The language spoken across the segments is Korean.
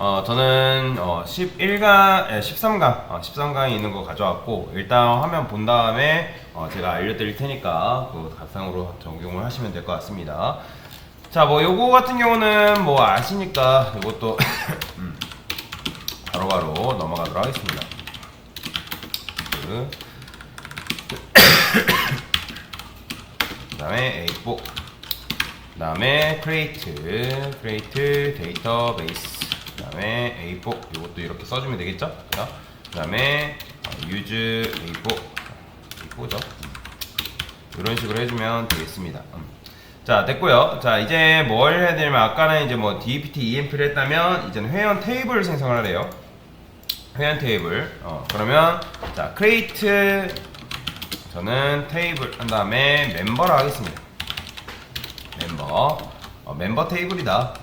저는 13강 있는 거 가져왔고, 일단 화면 본 다음에 제가 알려드릴 테니까 그 가상으로 적용을 하시면 될 것 같습니다. 자, 뭐 요거 같은 경우는 뭐 아시니까 이것도 바로바로 넘어가도록 하겠습니다. 그 다음에 A4, 그 다음에 create 데이터베이스, 그 다음에 A4 이것도 이렇게 써주면 되겠죠? 그 다음에 use A4죠. 이런 식으로 해주면 되겠습니다. 자, 됐고요. 자, 이제 뭘 해야 되냐면, 아까는 이제 뭐 DEPT, EMP를 했다면 이제는 회원 테이블을 생성을 하래요. 회원 테이블. 그러면 자, create, 저는 테이블 한 다음에 멤버를 하겠습니다. 멤버 테이블이다.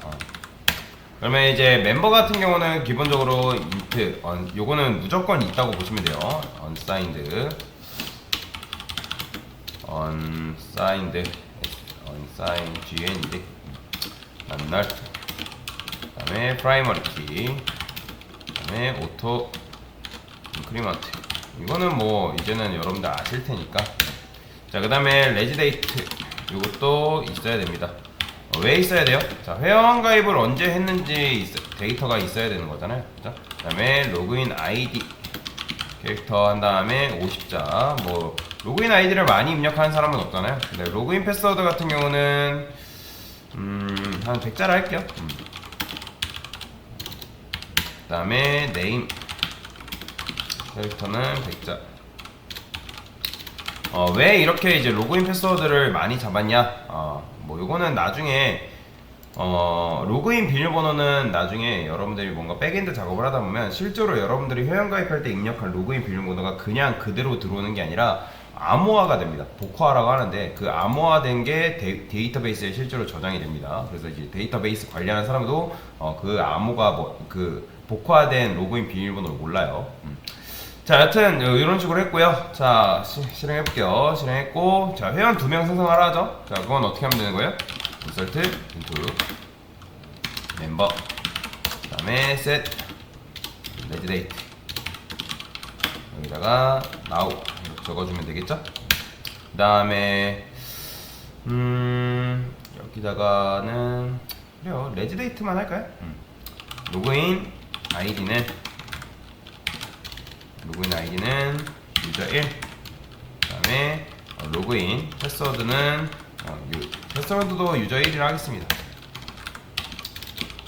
그러면 이제 멤버 같은 경우는 기본적으로 int, 요거는 무조건 있다고 보시면 돼요. unsigned GND null, 그 다음에 primary key, 그 다음에 auto increment. 이거는 뭐 이제는 여러분들 아실 테니까. 자, 그 다음에 legdate, 이것도 있어야 됩니다. 왜 있어야 돼요? 자, 회원 가입을 언제 했는지 데이터가 있어야 되는 거잖아요. 그죠? 그 다음에 로그인 아이디 캐릭터 한 다음에 50자. 뭐 로그인 아이디를 많이 입력하는 사람은 없잖아요. 근데 로그인 패스워드 같은 경우는 한 100자를 할게요. 그 다음에 네임 캐릭터는 100자. 왜 이렇게 이제 로그인 패스워드를 많이 잡았냐? 뭐 요거는 나중에 로그인 비밀번호는 나중에 여러분들이 뭔가 백엔드 작업을 하다 보면 실제로 여러분들이 회원 가입할 때 입력한 로그인 비밀번호가 그냥 그대로 들어오는 게 아니라 암호화가 됩니다. 복화라고 하는데 그 암호화된 게 데이터베이스에 실제로 저장이 됩니다. 그래서 이제 데이터베이스 관리하는 사람도 그 암호가 그 복화된 로그인 비밀번호를 몰라요. 자, 여튼 이런 식으로 했고요. 자, 실행해 볼게요. 실행했고, 자, 회원 2명 생성하라 하죠. 자, 그건 어떻게 하면 되는 거예요? insert into member, 그 다음에 set legdate, 여기다가 now 이렇게 적어주면 되겠죠? 그 다음에 여기다가는 그래요, legdate만 할까요? 로그인 아이디는 유저 1, 그 다음에 로그인 패스워드는 패스워드도 유저 1이라 하겠습니다.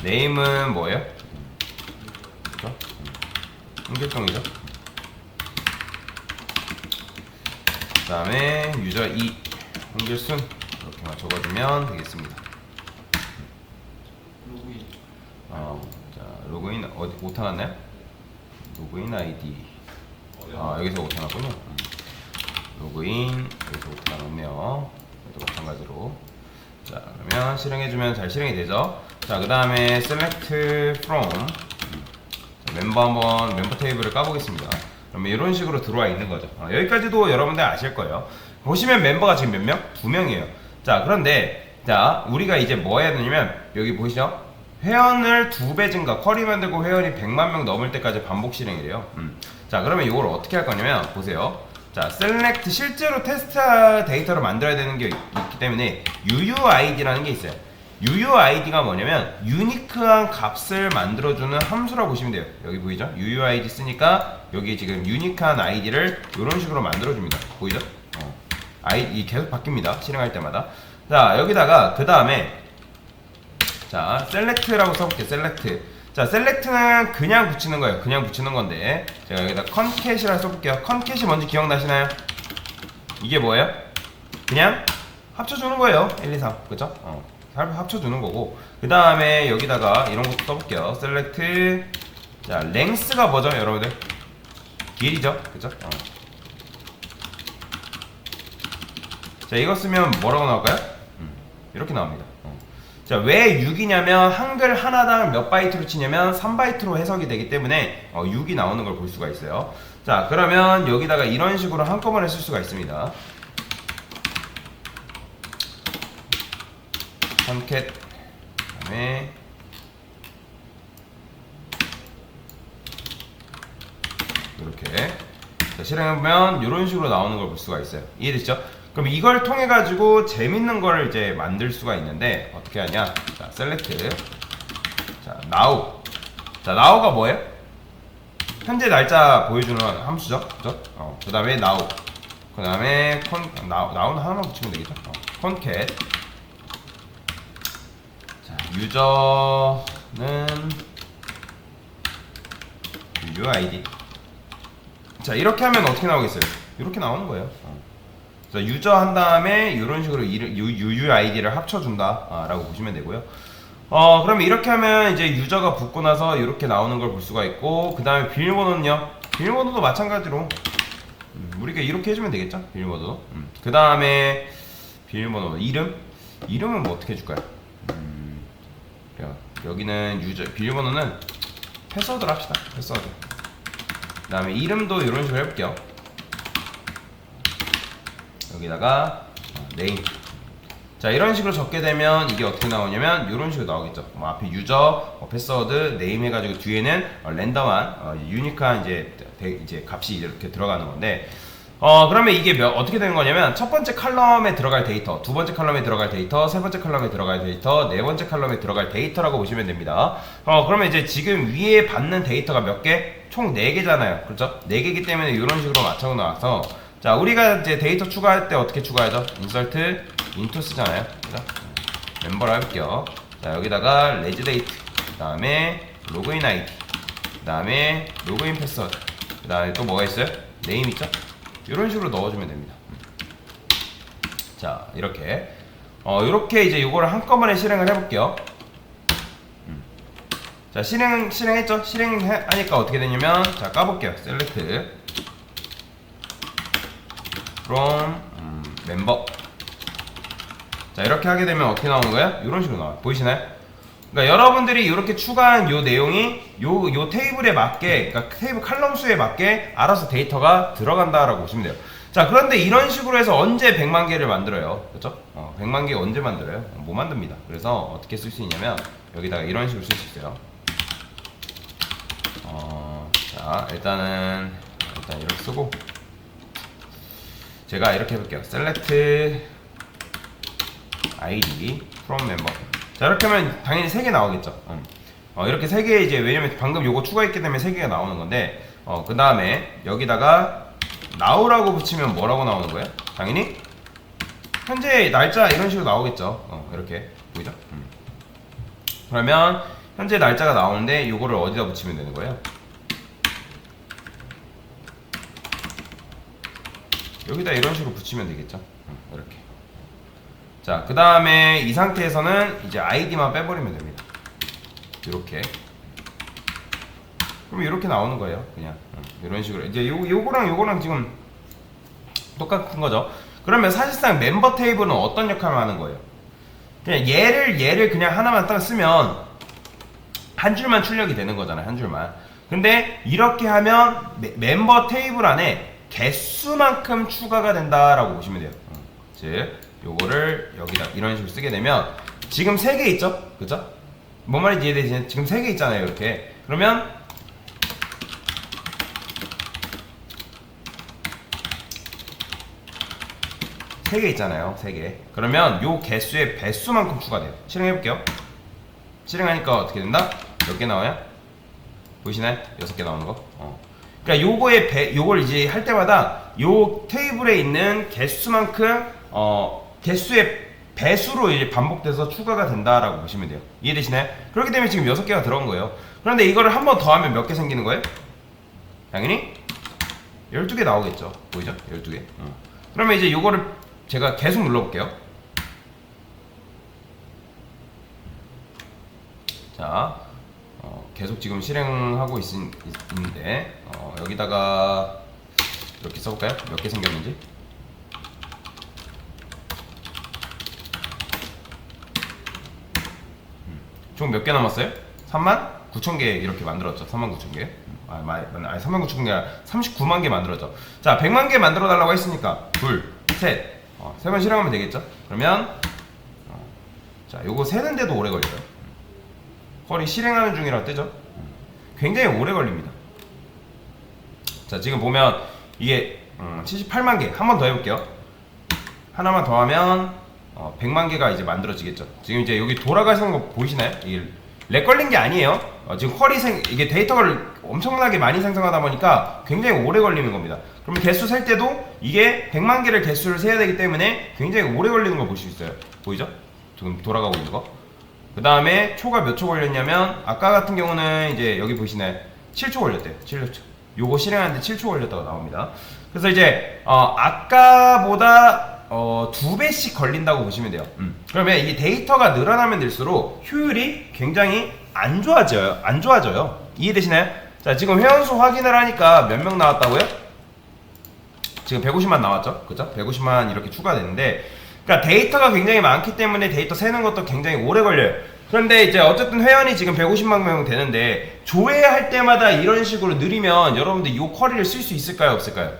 네임은 뭐예요? 그렇죠? 홍길동이죠. 그 다음에 유저 2 홍길순, 이렇게만 적어주면 되겠습니다. 자, 로그인 어디 오타 났나요? 로그인 아이디 여기서 오타 났군요. 로그인 여기서 오타 나오며 또 마찬가지로. 자, 그러면 실행해주면 잘 실행이 되죠. 자, 그 다음에 select from, 자, 멤버 테이블을 까보겠습니다. 그러면 이런 식으로 들어와 있는 거죠. 여기까지도 여러분들 아실 거예요. 보시면 멤버가 지금 몇 명? 2명이에요. 자, 그런데 자, 우리가 이제 뭐 해야 되냐면, 여기 보이시죠? 회원을 2배 증가, 쿼리 만들고 회원이 100만 명 넘을 때까지 반복 실행이래요. 자, 그러면 이걸 어떻게 할 거냐면, 보세요. 자, select, 실제로 테스트 데이터를 만들어야 되는 게 있기 때문에 UUID라는 게 있어요. UUID가 뭐냐면 유니크한 값을 만들어주는 함수라고 보시면 돼요. 여기 보이죠? UUID 쓰니까 여기 지금 유니크한 아이디를 이런 식으로 만들어줍니다. 보이죠? 아이디 계속 바뀝니다. 실행할 때마다. 자, 여기다가 그 다음에 자, select라고 써볼게요. select. 자, select는 그냥 붙이는 거예요. 그냥 붙이는 건데, 제가 여기다 concat이라고 써볼게요. concat이 뭔지 기억나시나요? 이게 뭐예요? 그냥 합쳐주는 거예요. 1, 2, 3. 그쵸? 합쳐주는 거고. 그 다음에 여기다가 이런 것도 써볼게요. select. 자, length가 뭐죠, 여러분들? 길이죠? 그쵸? 자, 이거 쓰면 뭐라고 나올까요? 이렇게 나옵니다. 자, 왜 6이냐면 한글 하나당 몇 바이트로 치냐면 3바이트로 해석이 되기 때문에 6이 나오는 걸 볼 수가 있어요. 자, 그러면 여기다가 이런 식으로 한꺼번에 쓸 수가 있습니다. concat, 그다음에 이렇게. 자, 실행해보면 이런 식으로 나오는 걸 볼 수가 있어요. 이해되시죠? 그럼 이걸 통해 가지고 재밌는 걸 이제 만들 수가 있는데 어떻게 하냐? 자, select. 자, now. 자, now가 뭐예요? 현재 날짜 보여주는 함수죠. 그죠? 그 다음에 now. 그 다음에 now는 하나만 붙이면 되겠죠? concat. 자, 유저는 UID. 자, 이렇게 하면 어떻게 나오겠어요? 이렇게 나오는 거예요. 자, 유저 한 다음에 이런 식으로 UID를 합쳐준다 라고 보시면 되고요. 그러면 이렇게 하면 이제 유저가 붙고 나서 이렇게 나오는 걸 볼 수가 있고, 그 다음에 비밀번호는요? 비밀번호도 마찬가지로 우리가 이렇게 해주면 되겠죠? 비밀번호도. 그 다음에 비밀번호 이름은 뭐 어떻게 해줄까요? 여기는 유저 비밀번호는 패스워드로 합시다. 패스워드. 그 다음에 이름도 이런 식으로 해볼게요. 여기다가 네임. 자, 이런 식으로 적게 되면 이게 어떻게 나오냐면 이런 식으로 나오겠죠. 앞에 유저, 패스워드, 네임 해가지고 뒤에는 랜덤한 유니크한 이제 값이 이렇게 들어가는 건데, 그러면 이게 어떻게 되는 거냐면 첫 번째 칼럼에 들어갈 데이터, 두 번째 칼럼에 들어갈 데이터, 세 번째 칼럼에 들어갈 데이터, 네 번째 칼럼에 들어갈 데이터라고 보시면 됩니다. 그러면 이제 지금 위에 받는 데이터가 몇 개? 총 4개잖아요. 그렇죠? 4개이기 때문에 이런 식으로 맞춰 나와서, 자, 우리가 이제 데이터 추가할 때 어떻게 추가하죠? insert into 쓰잖아요. 그죠? 멤버를 할게요. 자, 여기다가 레지 데이트, 그 다음에 로그인 아이디, 그 다음에 로그인 패스워드, 그 다음에 또 뭐가 있어요? 네임 있죠? 이런 식으로 넣어주면 됩니다. 자, 이렇게 이제 이거를 한꺼번에 실행을 해볼게요. 자, 실행했죠? 실행하니까 어떻게 되냐면, 자, 까볼게요. select from member. 자, 이렇게 하게 되면 어떻게 나오는 거예요? 이런 식으로 나와요. 보이시나요? 그러니까 여러분들이 이렇게 추가한 요 내용이 요 테이블에 맞게, 그러니까 테이블 칼럼 수에 맞게 알아서 데이터가 들어간다라고 보시면 돼요. 자, 그런데 이런 식으로 해서 언제 100만 개를 만들어요? 그렇죠? 100만 개 언제 만들어요? 못 만듭니다. 그래서 어떻게 쓸 수 있냐면 여기다가 이런 식으로 쓸 수 있어요. 자, 일단 이렇게 쓰고, 제가 이렇게 해볼게요. select id from member. 자, 이렇게 하면 당연히 3개 나오겠죠. 이렇게 3개, 이제 왜냐면 방금 요거 추가했기 때문에 3개가 나오는 건데, 그 다음에 여기다가 now라고 붙이면 뭐라고 나오는 거예요? 당연히 현재 날짜 이런 식으로 나오겠죠. 이렇게 보이죠? 그러면 현재 날짜가 나오는데 요거를 어디다 붙이면 되는 거예요? 여기다 이런 식으로 붙이면 되겠죠. 이렇게. 자, 그 다음에 이 상태에서는 이제 아이디만 빼버리면 됩니다. 이렇게. 그럼 이렇게 나오는 거예요. 그냥 이런 식으로. 이제 요거랑 지금 똑같은 거죠. 그러면 사실상 멤버 테이블은 어떤 역할을 하는 거예요? 그냥 얘를 그냥 하나만 딱 쓰면 한 줄만 출력이 되는 거잖아요. 한 줄만. 근데 이렇게 하면 멤버 테이블 안에 개수만큼 추가가 된다라고 보시면 돼요. 즉 요거를 여기다 이런 식으로 쓰게 되면 지금 3개 있죠? 그죠? 뭔 말인지 이해되시나요? 지금 3개 있잖아요. 이렇게. 그러면 세 개 있잖아요. 3개. 그러면 요 개수의 배수만큼 추가돼요. 실행해볼게요. 실행하니까 어떻게 된다? 몇 개 나와요? 보이시나요? 6개 나오는 거. 그러니까 요걸 이제 할 때마다 요 테이블에 있는 개수만큼 개수의 배수로 이제 반복돼서 추가가 된다라고 보시면 돼요. 이해되시나요? 그렇기 때문에 지금 6개가 들어간 거예요. 그런데 이거를 한 번 더 하면 몇 개 생기는 거예요? 당연히 12개 나오겠죠. 보이죠? 12개. 그러면 이제 요거를 제가 계속 눌러볼게요. 자, 계속 지금 실행하고 있는데 여기다가 이렇게 써볼까요? 몇 개 생겼는지. 총 몇 개 남았어요? 39,000개 이렇게 만들었죠. 39,000개. 39,000개 아니라 39만 개 만들었죠. 자, 100만 개 만들어 달라고 했으니까 둘, 셋, 세 번 실행하면 되겠죠. 그러면 자, 요거 세는데도 오래 걸려요. 실행하는 중이라고 뜨죠. 굉장히 오래 걸립니다. 자, 지금 보면 이게 78만 개. 한 번 더 해볼게요. 하나만 더 하면 100만 개가 이제 만들어지겠죠. 지금 이제 여기 돌아가시는 거 보이시나요? 이게 렉 걸린 게 아니에요. 지금 이게 데이터를 엄청나게 많이 생성하다 보니까 굉장히 오래 걸리는 겁니다. 그러면 개수 셀 때도 이게 100만 개를 개수를 세야 되기 때문에 굉장히 오래 걸리는 거 볼 수 있어요. 보이죠? 지금 돌아가고 있는 거. 그 다음에 초가 몇 초 걸렸냐면 아까 같은 경우는 이제 여기 보시나요? 7초 걸렸대요. 7초. 요거 실행하는데 7초 걸렸다고 나옵니다. 그래서 이제 아까보다 2배씩 걸린다고 보시면 돼요. 그러면 이게 데이터가 늘어나면 될수록 효율이 굉장히 안 좋아져요. 이해되시나요? 자, 지금 회원수 확인을 하니까 몇 명 나왔다고요? 지금 150만 나왔죠? 그죠? 150만 이렇게 추가됐는데, 그러니까 데이터가 굉장히 많기 때문에 데이터 세는 것도 굉장히 오래 걸려요. 그런데 이제 어쨌든 회원이 지금 150만 명 되는데 조회할 때마다 이런 식으로 느리면 여러분들 이 쿼리를 쓸 수 있을까요? 없을까요?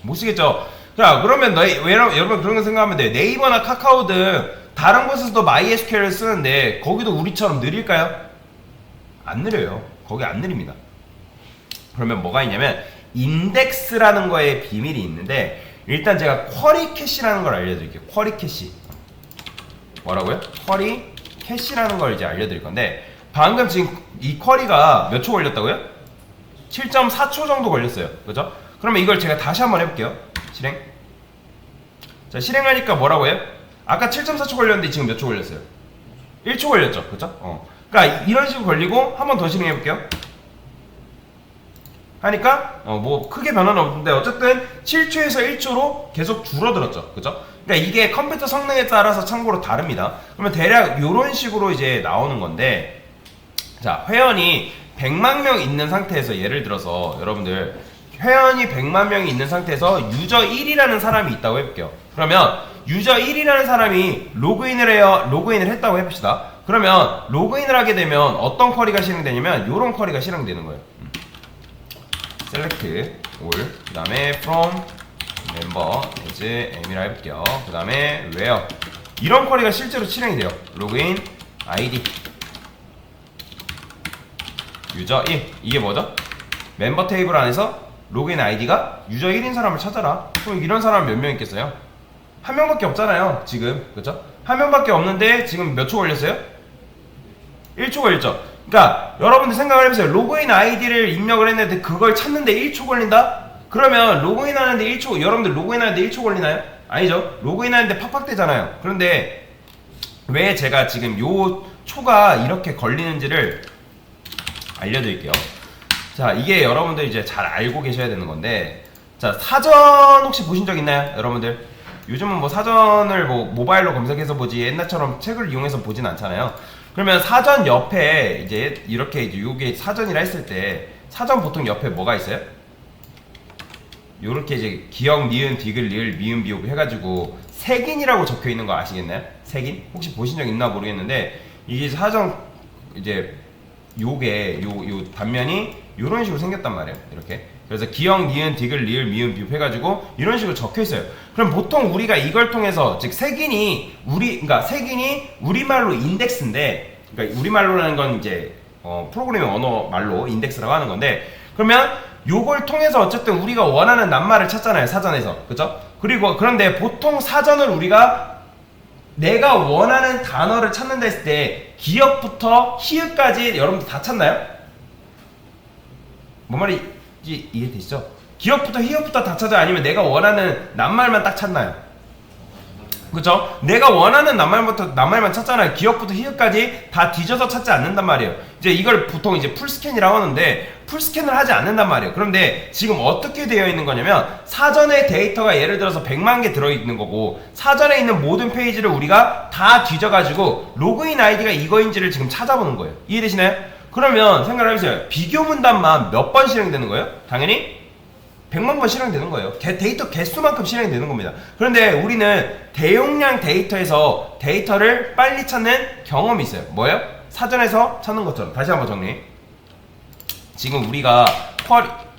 못 쓰겠죠? 자, 그러면 여러분 그런 거 생각하면 돼요. 네이버나 카카오 등 다른 곳에서도 MySQL을 쓰는데 거기도 우리처럼 느릴까요? 안 느려요. 거기 안 느립니다. 그러면 뭐가 있냐면 인덱스라는 거에 비밀이 있는데, 일단 제가 쿼리 캐시라는 걸 알려드릴게요. 쿼리 캐시. 뭐라고요? 쿼리 캐시라는 걸 이제 알려드릴 건데, 방금 지금 이 쿼리가 몇 초 걸렸다고요? 7.4초 정도 걸렸어요. 그죠? 그러면 이걸 제가 다시 한번 해볼게요. 실행. 자, 실행하니까 뭐라고 해요? 아까 7.4초 걸렸는데 지금 몇 초 걸렸어요? 1초 걸렸죠. 그죠? 그러니까 이런 식으로 걸리고 한 번 더 실행해볼게요. 하니까 뭐 크게 변화는 없는데 어쨌든 7초에서 1초로 계속 줄어들었죠. 그죠? 그러니까 이게 컴퓨터 성능에 따라서 참고로 다릅니다. 그러면 대략 이런 식으로 이제 나오는 건데, 자, 회원이 100만 명 있는 상태에서 예를 들어서 여러분들 회원이 100만 명이 있는 상태에서 유저 1이라는 사람이 있다고 해볼게요. 그러면 유저 1이라는 사람이 로그인을 했다고 해봅시다. 그러면 로그인을 하게 되면 어떤 쿼리가 실행되냐면 이런 쿼리가 실행되는 거예요. select all, 그 다음에 from member as m이라 해볼게요. 그 다음에 where, 이런 쿼리가 실제로 실행이 돼요. 로그인 id 유저 1, 이게 뭐죠? 멤버 테이블 안에서 로그인 아이디가 유저 1인 사람을 찾아라. 그럼 이런 사람 몇 명 있겠어요? 한 명밖에 없잖아요 지금. 그쵸? 한 명밖에 없는데 지금 몇 초 걸렸어요? 1초 걸렸죠. 그러니까 여러분들 생각을 해보세요. 로그인 아이디를 입력을 했는데 그걸 찾는데 1초 걸린다? 그러면 로그인 하는데 1초, 여러분들 로그인 하는데 1초 걸리나요? 아니죠. 로그인 하는데 팍팍 되잖아요. 그런데 왜 제가 지금 요 초가 이렇게 걸리는지를 알려드릴게요. 자, 이게 여러분들 이제 잘 알고 계셔야 되는 건데, 자, 사전 혹시 보신 적 있나요? 여러분들 요즘은 뭐 사전을 뭐 모바일로 검색해서 보지 옛날처럼 책을 이용해서 보진 않잖아요. 그러면 사전 옆에 이제 이렇게 이제 요게 사전이라 했을 때 사전 보통 옆에 뭐가 있어요? 요렇게 이제 기역, 니은, 디귿, 리을, 미음, 비읍 해가지고 색인이라고 적혀 있는 거 아시겠나요? 색인? 혹시 보신 적 있나 모르겠는데, 이게 사전 이제 요게 요 단면이 요런 식으로 생겼단 말이에요. 이렇게. 그래서 기역, 니은, 디귿, 리을, 미음, 비읍 해가지고 이런 식으로 적혀 있어요. 그럼 보통 우리가 이걸 통해서, 즉 색인이 우리말로 인덱스인데, 그러니까 우리말로라는 건 이제 프로그래밍 언어 말로 인덱스라고 하는 건데, 그러면 요걸 통해서 어쨌든 우리가 원하는 낱말을 찾잖아요, 사전에서. 그죠? 그리고 그런데 보통 사전을 우리가 내가 원하는 단어를 찾는다 했을 때 기역부터 히읗까지 여러분들 다 찾나요? 뭔 말인지 이해되시죠? 기역부터 히읗부터 다 찾아요? 아니면 내가 원하는 낱말만 딱 찾나요? 그쵸? 내가 원하는 낱말만 찾잖아요. 기역부터 히읗까지 다 뒤져서 찾지 않는단 말이에요. 이제 이걸 보통 이제 풀스캔이라고 하는데, 풀스캔을 하지 않는단 말이에요. 그런데 지금 어떻게 되어 있는 거냐면, 사전에 데이터가 예를 들어서 100만 개 들어있는 거고, 사전에 있는 모든 페이지를 우리가 다 뒤져가지고 로그인 아이디가 이거인지를 지금 찾아보는 거예요. 이해되시나요? 그러면 생각을 해보세요. 비교 문단만 몇 번 실행되는 거예요? 당연히 100만 번 실행되는 거예요. 데이터 개수만큼 실행되는 겁니다. 그런데 우리는 대용량 데이터에서 데이터를 빨리 찾는 경험이 있어요. 뭐예요? 사전에서 찾는 것처럼. 다시 한번 정리. 지금 우리가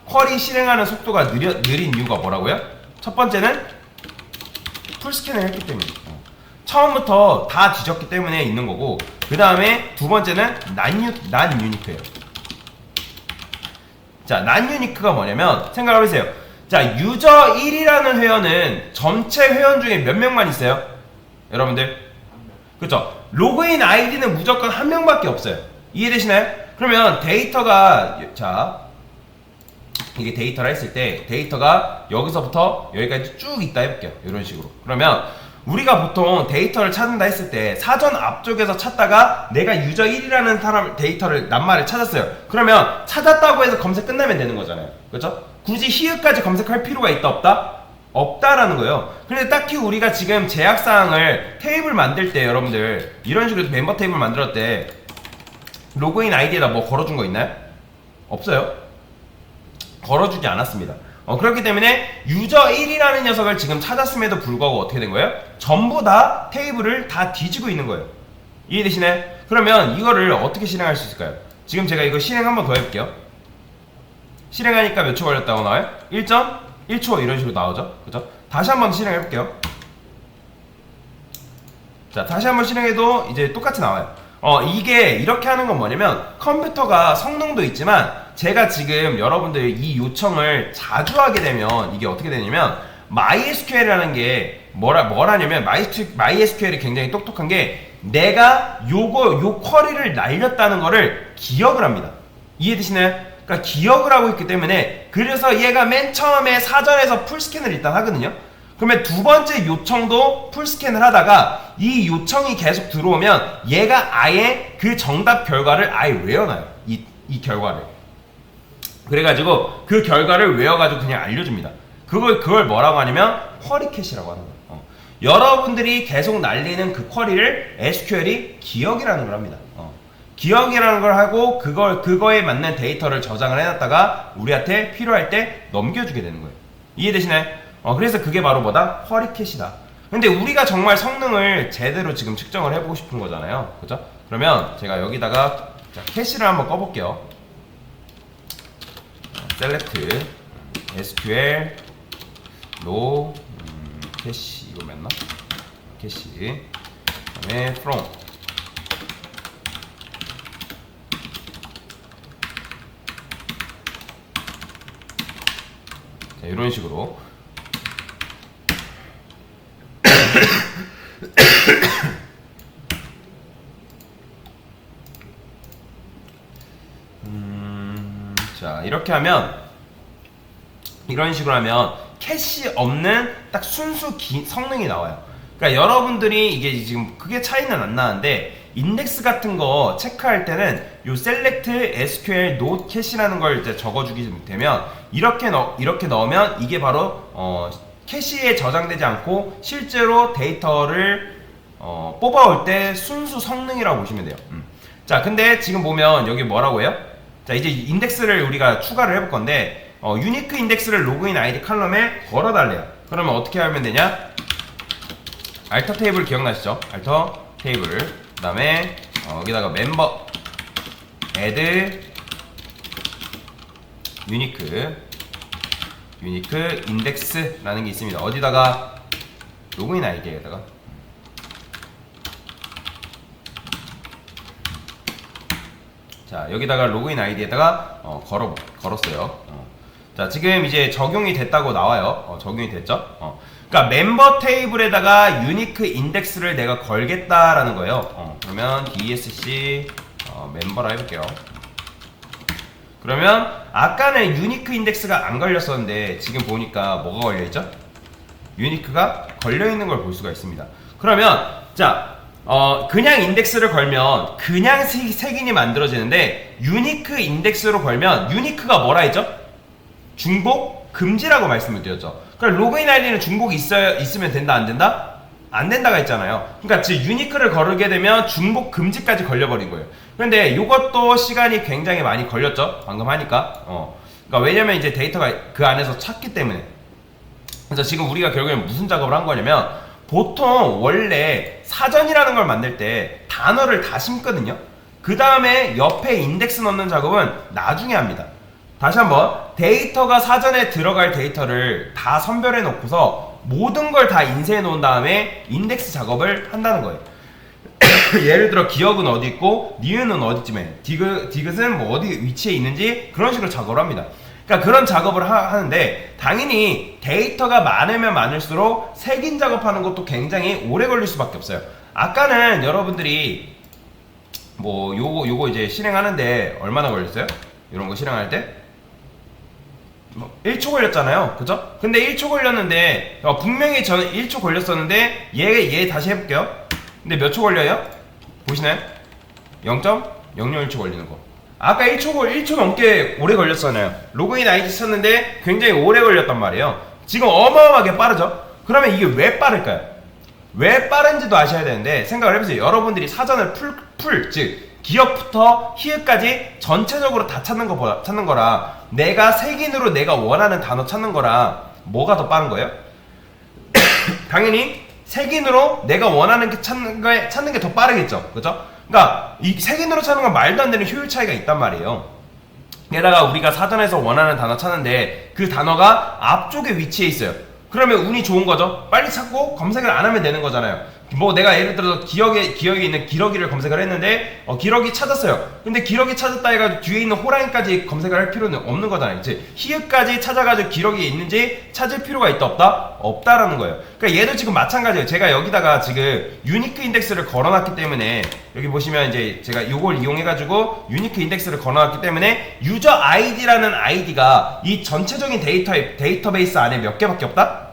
쿼리 실행하는 속도가 느린 이유가 뭐라고요? 첫 번째는 풀스캔을 했기 때문에, 처음부터 다 뒤졌기 때문에 있는 거고, 그 다음에 두 번째는 난유니크예요. 자, non-unique가 뭐냐면 생각을 해보세요. 자, 유저 1이라는 회원은 전체 회원 중에 몇 명만 있어요? 여러분들? 그쵸? 로그인 아이디는 무조건 한 명밖에 없어요. 이해되시나요? 그러면 데이터가, 자, 이게 데이터를 했을 때 데이터가 여기서부터 여기까지 쭉 있다 해볼게요. 이런 식으로. 그러면 우리가 보통 데이터를 찾는다 했을 때 사전 앞쪽에서 찾다가 내가 유저 1이라는 사람 데이터를 낱말을 찾았어요. 그러면 찾았다고 해서 검색 끝나면 되는 거잖아요. 그렇죠? 굳이 히읗까지 검색할 필요가 있다 없다? 없다라는 거예요. 근데 딱히 우리가 지금 제약사항을 테이블 만들 때 여러분들 이런 식으로 멤버 테이블 만들었을 때 로그인 아이디에다 뭐 걸어준 거 있나요? 없어요. 걸어주지 않았습니다. 그렇기 때문에 유저 1이라는 녀석을 지금 찾았음에도 불구하고 어떻게 된 거예요? 전부 다 테이블을 다 뒤지고 있는 거예요. 이해되시나요? 그러면 이거를 어떻게 실행할 수 있을까요? 지금 제가 이거 실행 한번 더 해볼게요. 실행하니까 몇 초 걸렸다고 나와요? 1.1초 이런 식으로 나오죠? 그죠? 다시 한번 실행해볼게요. 자, 다시 한번 실행해도 이제 똑같이 나와요. 이게 이렇게 하는 건 뭐냐면 컴퓨터가 성능도 있지만 제가 지금 여러분들 이 요청을 자주 하게 되면 이게 어떻게 되냐면 MySQL이라는 게 뭐라냐면 MySQL이 굉장히 똑똑한 게 내가 요 쿼리를 날렸다는 거를 기억을 합니다. 이해되시나요? 그러니까 기억을 하고 있기 때문에 그래서 얘가 맨 처음에 사전에서 풀스캔을 일단 하거든요. 그러면 두 번째 요청도 풀스캔을 하다가 이 요청이 계속 들어오면 얘가 아예 그 정답 결과를 아예 외워놔요. 이 결과를. 그래가지고 그 결과를 외워가지고 그냥 알려줍니다. 그걸 뭐라고 하냐면 쿼리 캐시라고 하는 거예요. 여러분들이 계속 날리는 그 쿼리를 SQL이 기억이라는 걸 합니다. 기억이라는 걸 하고 그거에 맞는 데이터를 저장을 해놨다가 우리한테 필요할 때 넘겨주게 되는 거예요. 이해되시나요? 그래서 그게 바로 뭐다? 쿼리 캐시다. 근데 우리가 정말 성능을 제대로 지금 측정을 해보고 싶은 거잖아요. 그죠? 그러면 제가 여기다가 캐시를 한번 꺼볼게요. select SQL row 캐시 이거 맞나? 캐시 그다음에 from 자, 이런 식으로 자, 이렇게 하면 이런 식으로 하면 캐시 없는 딱 순수 성능이 나와요. 그러니까 여러분들이 이게 지금 크게 차이는 안 나는데 인덱스 같은 거 체크할 때는 요 select SQL node 캐시라는 걸 이제 적어주게 되면 이렇게 넣으면 이게 바로 캐시에 저장되지 않고 실제로 데이터를 뽑아올 때 순수 성능이라고 보시면 돼요. 자, 근데 지금 보면 여기 뭐라고 해요? 자, 이제 인덱스를 우리가 추가를 해볼 건데 유니크 인덱스를 로그인 아이디 칼럼에 걸어달래요. 그러면 어떻게 하면 되냐? 알터 테이블 기억나시죠? 알터 테이블 그 다음에 여기다가 멤버 add 유니크 인덱스라는 게 있습니다. 어디다가? 로그인 아이디에다가 자, 여기다가 로그인 아이디에다가 걸었어요. 자, 지금 이제 적용이 됐다고 나와요. 적용이 됐죠? 그러니까 멤버 테이블에다가 유니크 인덱스를 내가 걸겠다라는 거예요. 그러면 dsc 멤버라 해볼게요. 그러면 아까는 유니크 인덱스가 안 걸렸었는데 지금 보니까 뭐가 걸려있죠? 유니크가 걸려있는 걸 볼 수가 있습니다. 그러면 자, 그냥 인덱스를 걸면 그냥 색인이 만들어지는데 유니크 인덱스로 걸면 유니크가 뭐라 했죠? 중복 금지라고 말씀을 드렸죠. 그러니까 로그인 아이디는 중복이 있으면 된다 안 된다? 안 된다가 있잖아요. 그러니까 즉 유니크를 거르게 되면 중복 금지까지 걸려버린 거예요. 그런데 이것도 시간이 굉장히 많이 걸렸죠. 방금 하니까. 그러니까 왜냐면 이제 데이터가 그 안에서 찾기 때문에. 그래서 지금 우리가 결국엔 무슨 작업을 한 거냐면 보통 원래 사전이라는 걸 만들 때 단어를 다 심거든요. 그 다음에 옆에 인덱스 넣는 작업은 나중에 합니다. 다시 한번 데이터가 사전에 들어갈 데이터를 다 선별해 놓고서 모든 걸 다 인쇄해 놓은 다음에 인덱스 작업을 한다는 거예요. 예를 들어 기억은 어디 있고 니은은 어디쯤에 디귿은 뭐 어디 위치에 있는지 그런 식으로 작업을 합니다. 그러니까 그런 작업을 하는데 당연히 데이터가 많으면 많을수록 색인 작업하는 것도 굉장히 오래 걸릴 수밖에 없어요. 아까는 여러분들이 뭐 요거 이제 실행하는데 얼마나 걸렸어요? 이런 거 실행할 때? 뭐 1초 걸렸잖아요. 그죠? 근데 1초 걸렸는데 분명히 저는 1초 걸렸었는데 얘 다시 해볼게요. 근데 몇 초 걸려요? 보시나요? 0.001초 걸리는 거. 아까 1초 넘게 오래 걸렸잖아요. 로그인 아이디 쳤는데 굉장히 오래 걸렸단 말이에요. 지금 어마어마하게 빠르죠? 그러면 이게 왜 빠를까요? 왜 빠른지도 아셔야 되는데 생각을 해보세요. 여러분들이 사전을 즉 기억부터 히읗까지 전체적으로 다 찾는 거라 내가 색인으로 내가 원하는 단어 찾는 거라 뭐가 더 빠른 거예요? 당연히 색인으로 내가 원하는 게 찾는 게 더 빠르겠죠. 그죠? 그러니까 이 색인으로 찾는 건 말도 안 되는 효율 차이가 있단 말이에요. 게다가 우리가 사전에서 원하는 단어 찾는데 그 단어가 앞쪽에 위치해 있어요. 그러면 운이 좋은 거죠. 빨리 찾고 검색을 안 하면 되는 거잖아요. 뭐 내가 예를 들어서 기억에 있는 기러기를 검색을 했는데 기러기 찾았어요. 근데 기러기 찾았다 해가지고 뒤에 있는 호랑이까지 검색을 할 필요는 없는 거잖아요. 이제 히읗까지 찾아가지고 기러기에 있는지 찾을 필요가 있다 없다? 없다라는 거예요. 그러니까 얘도 지금 마찬가지예요. 제가 여기다가 지금 유니크 인덱스를 걸어놨기 때문에 여기 보시면 이제 제가 이걸 이용해가지고 유니크 인덱스를 걸어놨기 때문에 유저 아이디라는 아이디가 이 전체적인 데이터베이스 안에 몇 개밖에 없다?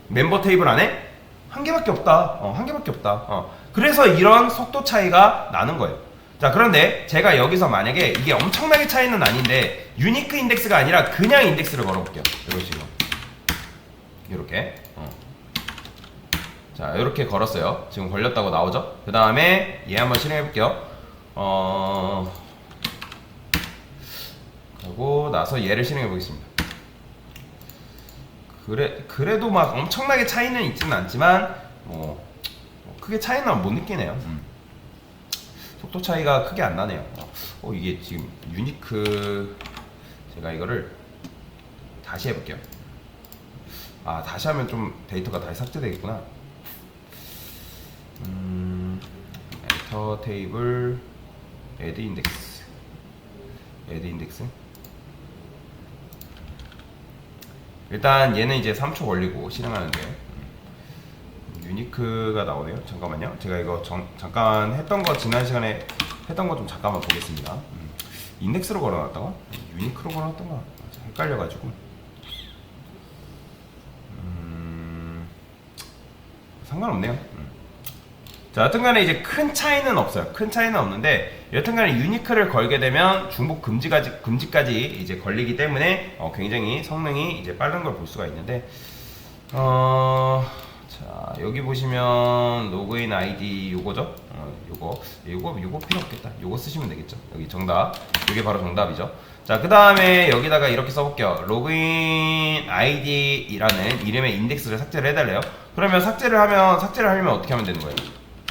멤버 테이블 안에? 한 개밖에 없다. 한 개밖에 없다. 그래서 이런 속도 차이가 나는 거예요. 자, 그런데 제가 여기서 만약에 이게 엄청나게 차이는 아닌데 유니크 인덱스가 아니라 그냥 인덱스를 걸어볼게요. 이런 식으로. 이렇게. 자, 이렇게 걸었어요. 지금 걸렸다고 나오죠? 그 다음에 얘 한번 실행해볼게요. 그리고 나서 얘를 실행해보겠습니다. 그래도 막 엄청나게 차이는 있지는 않지만 크게 차이는 못 느끼네요. 속도 차이가 크게 안 나네요. 이게 지금 유니크 제가 이거를 다시 해볼게요. 다시 하면 좀 데이터가 다시 삭제되겠구나. 엔터 테이블 애드 인덱스 일단 얘는 이제 3초 걸리고 실행하는데 유니크가 나오네요. 잠깐만요. 제가 이거 잠깐 했던 거 지난 시간에 했던 거 좀 잠깐만 보겠습니다. 인덱스로 걸어놨다가 유니크로 걸어놨던가 헷갈려가지고 상관없네요. 자, 여튼간에 이제 큰 차이는 없어요. 큰 차이는 없는데 여튼간에 유니크를 걸게 되면 중복 금지까지 이제 걸리기 때문에 굉장히 성능이 이제 빠른 걸 볼 수가 있는데 자, 여기 보시면 로그인 아이디 요거죠? 요거 필요 없겠다. 요거 쓰시면 되겠죠. 여기 정답. 이게 바로 정답이죠. 자, 그 다음에 여기다가 이렇게 써볼게요. 로그인 아이디라는 이름의 인덱스를 삭제를 해달래요. 그러면 삭제를 하려면 어떻게 하면 되는 거예요?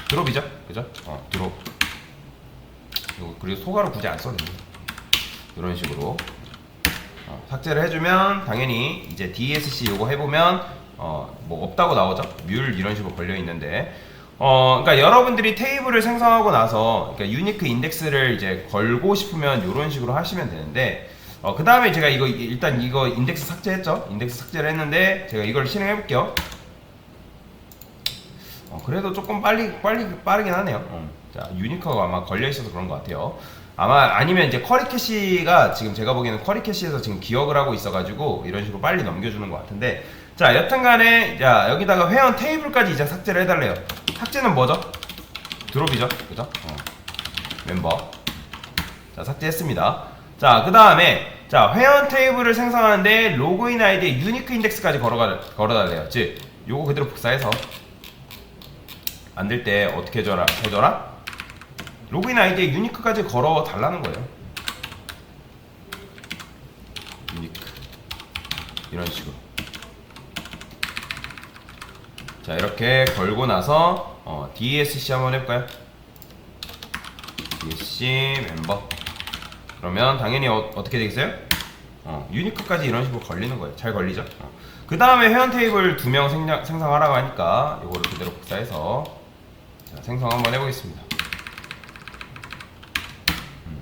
드롭이죠? 그죠? 드롭. 그리고 소가로 굳이 안 써도 됩니다. 이런 식으로. 삭제를 해주면 당연히 이제 DSC 요거 해보면 뭐 없다고 나오죠? 뮬 이런 식으로 걸려 있는데 그러니까 여러분들이 테이블을 생성하고 나서 그러니까 유니크 인덱스를 이제 걸고 싶으면 이런 식으로 하시면 되는데 그 다음에 제가 일단 이거 인덱스 삭제했죠? 인덱스 삭제를 했는데 제가 이걸 실행해 볼게요. 그래도 조금 빠르긴 하네요. 자, 유니크가 아마 걸려 있어서 그런 것 같아요. 아니면 이제 쿼리 캐시가 지금 제가 보기에는 쿼리 캐시에서 지금 기억을 하고 있어가지고 이런 식으로 빨리 넘겨주는 것 같은데 자, 여튼간에 자 여기다가 회원 테이블까지 이제 삭제를 해달래요. 삭제는 뭐죠? 드롭이죠, 그죠? 멤버. 자, 삭제했습니다. 자, 그 다음에 자 회원 테이블을 생성하는데 로그인 아이디에 유니크 인덱스까지 걸어달래요. 즉 요거 그대로 복사해서 안 될 때 어떻게 해줘라? 로그인 아이디에 유니크까지 걸어 달라는 거예요. 유니크 이런 식으로. 자, 이렇게 걸고 나서 DSC 한번 해볼까요? DSC 멤버. 그러면 당연히 어떻게 되겠어요? 유니크까지 이런 식으로 걸리는 거예요. 잘 걸리죠? 그 다음에 회원 테이블 2명 생성하라고 하니까 이거를 그대로 복사해서 자, 생성 한번 해보겠습니다.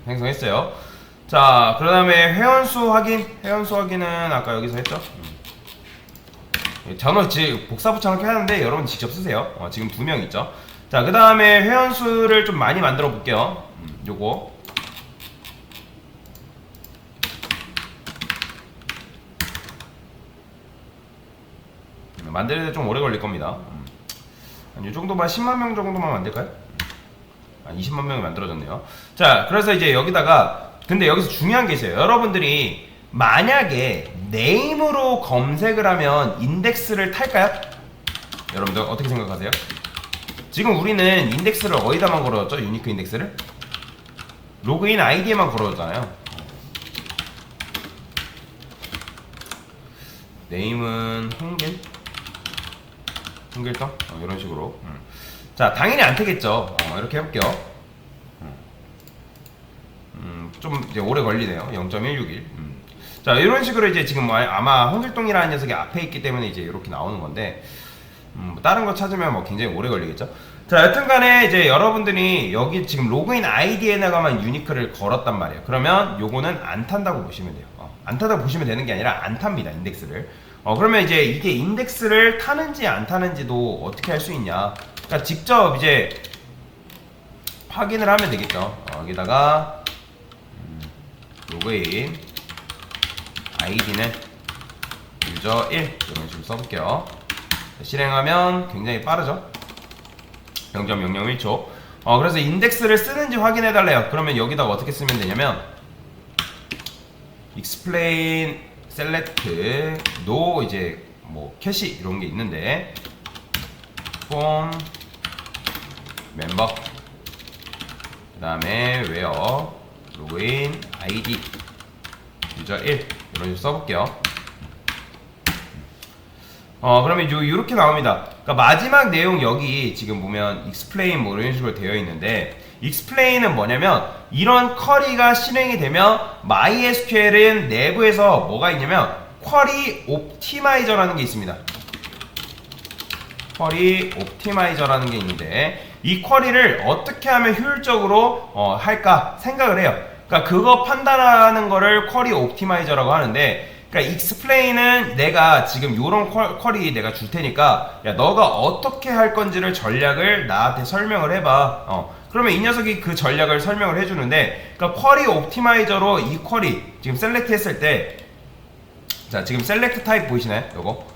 생성했어요. 자, 그 다음에 회원수 확인. 회원수 확인은 아까 여기서 했죠. 전원 복사 붙여넣기 하는데 여러분 직접 쓰세요. 지금 2명 있죠. 자, 그 다음에 회원수를 좀 많이 만들어 볼게요. 요거 만드는데 좀 오래 걸릴 겁니다. 이 정도만 10만 명 정도만 만들까요? 20만 명이 만들어졌네요. 자, 그래서 이제 여기다가 근데 여기서 중요한 게 있어요. 여러분들이 만약에 네임으로 검색을 하면 인덱스를 탈까요? 여러분들 어떻게 생각하세요? 지금 우리는 인덱스를 어디다만 걸어줬죠? 유니크 인덱스를? 로그인 아이디에만 걸어줬잖아요. 네임은 홍길동? 이런 식으로. 자, 당연히 안 되겠죠. 이렇게 해볼게요. 좀 이제 오래 걸리네요. 0.161. 자, 이런 식으로 이제 지금 아마 홍길동이라는 녀석이 앞에 있기 때문에 이제 이렇게 나오는 건데, 다른 거 찾으면 뭐 굉장히 오래 걸리겠죠. 자, 여튼간에 이제 여러분들이 여기 지금 로그인 아이디에다가만 유니크를 걸었단 말이에요. 그러면 요거는 안 탄다고 보시면 돼요. 안 타다고 보시면 되는 게 아니라 안 탑니다, 인덱스를. 그러면 이제 이게 인덱스를 타는지 안 타는지도 어떻게 할 수 있냐. 그러니까 직접 이제 확인을 하면 되겠죠. 여기다가 로그인 아이디는 유저 1 이런 식으로 써볼게요. 실행하면 굉장히 빠르죠. 0.001초. 그래서 인덱스를 쓰는지 확인해 달래요. 그러면 여기다가 어떻게 쓰면 되냐면 explain select no 이제 뭐 캐시 이런 게 있는데 form member 그 다음에 where login id 유저 1 이런 식으로 써볼게요. 그러면 요렇게 나옵니다. 그러니까 마지막 내용 여기 지금 보면 explain 뭐 이런 식으로 되어 있는데 explain은 뭐냐면 이런 쿼리가 실행이 되면 MySQL은 내부에서 뭐가 있냐면 쿼리 옵티마이저라는 게 있습니다. 쿼리 옵티마이저라는 게 있는데 이 쿼리를 어떻게 하면 효율적으로 할까 생각을 해요. 그러니까 그거 판단하는 거를 쿼리 옵티마이저라고 하는데, 그러니까 explain은 내가 지금 요런 쿼리 내가 줄 테니까 야 너가 어떻게 할 건지를 전략을 나한테 설명을 해봐. 그러면 이 녀석이 그 전략을 설명을 해주는데, 그러니까 쿼리 옵티마이저로 이 쿼리 지금 셀렉트 했을 때, 자 지금 셀렉트 타입 보이시나요? 요거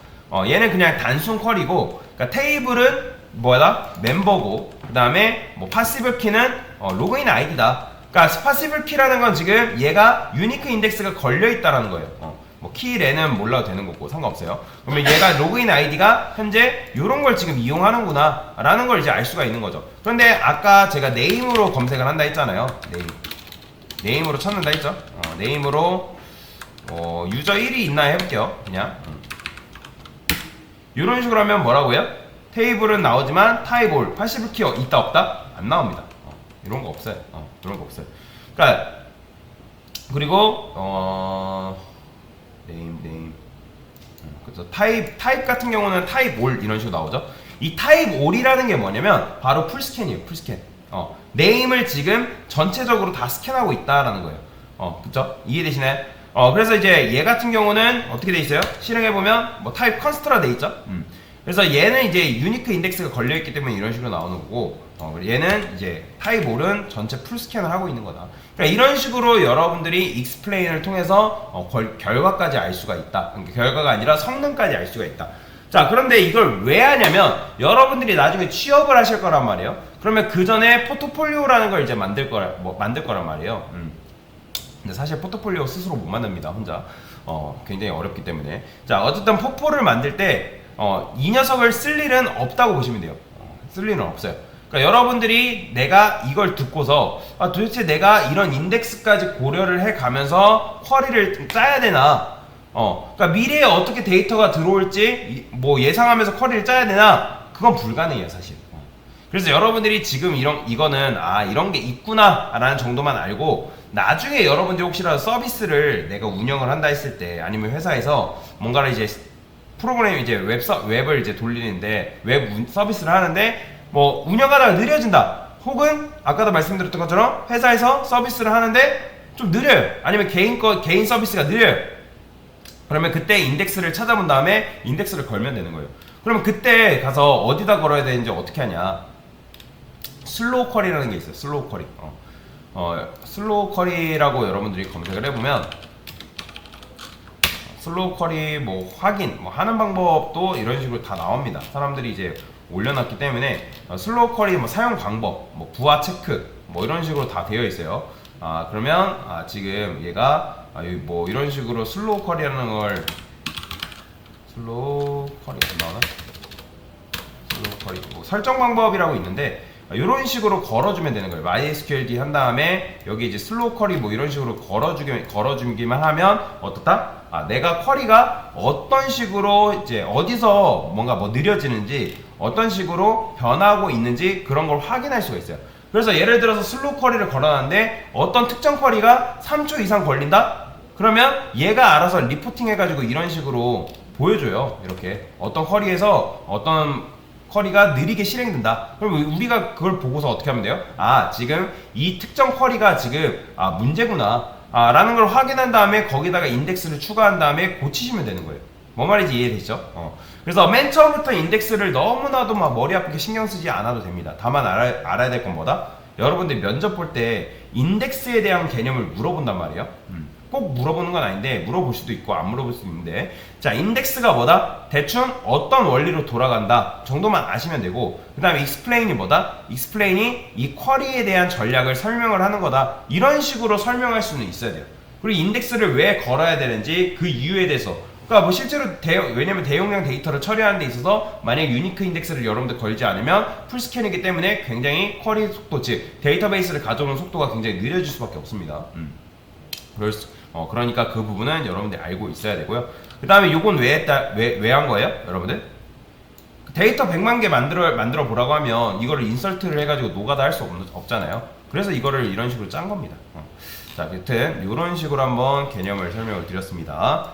얘는 그냥 단순 쿼리고, 그러니까 테이블은 뭐다? 멤버고, 그 다음에 뭐 파시블 키는 로그인 아이디다. 그러니까 파시블 키라는 건 지금 얘가 유니크 인덱스가 걸려 있다라는 거예요. 뭐 키래는 몰라도 되는 거고 상관없어요. 그러면 얘가 로그인 아이디가 현재 이런 걸 지금 이용하는구나 라는 걸 이제 알 수가 있는 거죠. 그런데 아까 제가 네임으로 검색을 한다 했잖아요. 네임으로 찾는다 했죠. 네임으로 유저 1이 있나 해볼게요. 그냥 이런 식으로 하면 뭐라고요? 테이블은 나오지만 타입 올 파시브 키 있다 없다? 안 나옵니다. 이런 거 없어요. 그런 거 없어요. 그러니까 그리고 네임 그래서 타입 같은 경우는 타입 올 이런 식으로 나오죠. 이 타입 올이라는 게 뭐냐면 바로 풀스캔이에요. 풀스캔. 네임을 지금 전체적으로 다 스캔하고 있다라는 거예요. 그쵸? 이해되시나요? 그래서 이제 얘 같은 경우는 어떻게 돼 있어요? 실행해 보면 뭐 타입 컨스트라 돼 있죠. 그래서 얘는 이제 유니크 인덱스가 걸려 있기 때문에 이런 식으로 나오는 거고, 얘는 이제 타입 올은 전체 풀 스캔을 하고 있는 거다. 그러니까 이런 식으로 여러분들이 익스플레인을 통해서 결과까지 알 수가 있다. 그러니까 결과가 아니라 성능까지 알 수가 있다. 자, 그런데 이걸 왜 하냐면 여러분들이 나중에 취업을 하실 거란 말이에요. 그러면 그 전에 포트폴리오라는 걸 이제 만들 거란 말이에요. 근데 사실 포트폴리오 스스로 못 만듭니다, 혼자. 굉장히 어렵기 때문에. 자, 어쨌든 포포를 만들 때 이 녀석을 쓸 일은 없다고 보시면 돼요. 쓸 일은 없어요. 그러니까 여러분들이 내가 이걸 듣고서 도대체 내가 이런 인덱스까지 고려를 해 가면서 쿼리를 짜야 되나, 그러니까 미래에 어떻게 데이터가 들어올지 뭐 예상하면서 쿼리를 짜야 되나, 그건 불가능해요, 사실. 그래서 여러분들이 지금 이거는 이런 게 있구나 라는 정도만 알고, 나중에 여러분들이 혹시라도 서비스를 내가 운영을 한다 했을 때, 아니면 회사에서 뭔가를 이제 프로그램 이제 웹을 이제 돌리는데 웹 서비스를 하는데 뭐 운영하다가 느려진다. 혹은 아까도 말씀드렸던 것처럼 회사에서 서비스를 하는데 좀 느려요. 아니면 개인 서비스가 느려요. 그러면 그때 인덱스를 찾아본 다음에 인덱스를 걸면 되는 거예요. 그러면 그때 가서 어디다 걸어야 되는지 어떻게 하냐? 슬로우 쿼리라는 게 있어요. 슬로우 쿼리. 슬로우 쿼리라고 여러분들이 검색을 해보면 슬로우 쿼리 뭐 확인 뭐 하는 방법도 이런 식으로 다 나옵니다. 사람들이 이제 올려놨기 때문에 슬로우 쿼리 뭐 사용 방법, 뭐 부하 체크 뭐 이런 식으로 다 되어 있어요. 그러면 지금 얘가 뭐 이런 식으로 슬로우 쿼리라는 걸 슬로우 쿼리 나오나? 슬로우 쿼리 뭐 설정 방법이라고 있는데 이런 식으로 걸어주면 되는 거예요. MySQLD 한 다음에 여기 이제 슬로우 쿼리 뭐 이런 식으로 걸어주기만 하면 어떻다? 내가 쿼리가 어떤 식으로 이제 어디서 뭔가 뭐 느려지는지 어떤 식으로 변하고 있는지 그런 걸 확인할 수가 있어요. 그래서 예를 들어서 슬로우 쿼리를 걸어놨는데 어떤 특정 쿼리가 3초 이상 걸린다? 그러면 얘가 알아서 리포팅 해가지고 이런 식으로 보여줘요. 이렇게 어떤 쿼리에서 어떤 쿼리가 느리게 실행된다. 그럼 우리가 그걸 보고서 어떻게 하면 돼요? 지금 이 특정 쿼리가 지금 문제구나 라는 걸 확인한 다음에 거기다가 인덱스를 추가한 다음에 고치시면 되는 거예요. 뭔 말인지 이해되시죠? 그래서 맨 처음부터 인덱스를 너무나도 막 머리 아프게 신경 쓰지 않아도 됩니다. 다만 알아야 될 건 뭐다? 여러분들 면접 볼 때 인덱스에 대한 개념을 물어본단 말이에요. 꼭 물어보는 건 아닌데 물어볼 수도 있고 안 물어볼 수도 있는데, 자, 인덱스가 뭐다? 대충 어떤 원리로 돌아간다 정도만 아시면 되고, 그 다음에 explain이 뭐다? explain이 이 쿼리에 대한 전략을 설명을 하는 거다. 이런 식으로 설명할 수는 있어야 돼요. 그리고 인덱스를 왜 걸어야 되는지 그 이유에 대해서, 그러니까 뭐 실제로 왜냐면 대용량 데이터를 처리하는 데 있어서 만약 유니크 인덱스를 여러분들 걸지 않으면 풀스캔이기 때문에 굉장히 쿼리 속도, 즉 데이터베이스를 가져오는 속도가 굉장히 느려질 수밖에 없습니다. 그러니까 그 부분은 여러분들 알고 있어야 되고요. 그 다음에 요건 왜 한 거예요? 여러분들? 데이터 100만 개 만들어 보라고 하면 이거를 인설트를 해가지고 노가다 할 수 없잖아요. 그래서 이거를 이런 식으로 짠 겁니다. 자, 여튼 이런 식으로 한번 개념을 설명을 드렸습니다.